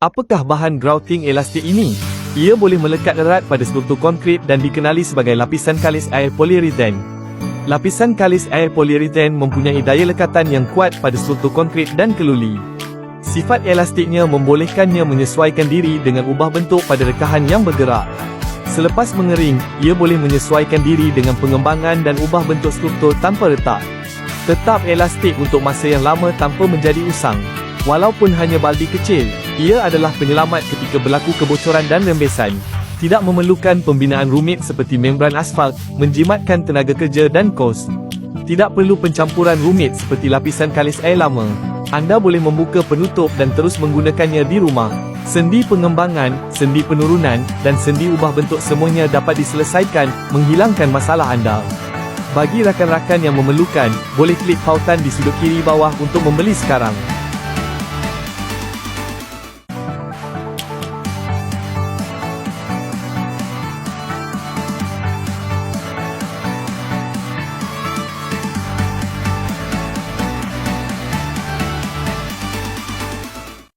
Apakah bahan grouting elastik ini? Ia boleh melekat erat pada struktur konkrit dan dikenali sebagai lapisan kalis air polyurethane. Lapisan kalis air polyurethane mempunyai daya lekatan yang kuat pada struktur konkrit dan keluli. Sifat elastiknya membolehkannya menyesuaikan diri dengan ubah bentuk pada rekahan yang bergerak. Selepas mengering, ia boleh menyesuaikan diri dengan pengembangan dan ubah bentuk struktur tanpa retak. Tetap elastik untuk masa yang lama tanpa menjadi usang. Walaupun hanya baldi kecil, ia adalah penyelamat ketika berlaku kebocoran dan rembesan. Tidak memerlukan pembinaan rumit seperti membran asfalt, menjimatkan tenaga kerja dan kos. Tidak perlu pencampuran rumit seperti lapisan kalis air lama. Anda boleh membuka penutup dan terus menggunakannya di rumah. Sendi pengembangan, sendi penurunan, dan sendi ubah bentuk semuanya dapat diselesaikan, menghilangkan masalah anda. Bagi rakan-rakan yang memerlukan, boleh klik pautan di sudut kiri bawah untuk membeli sekarang.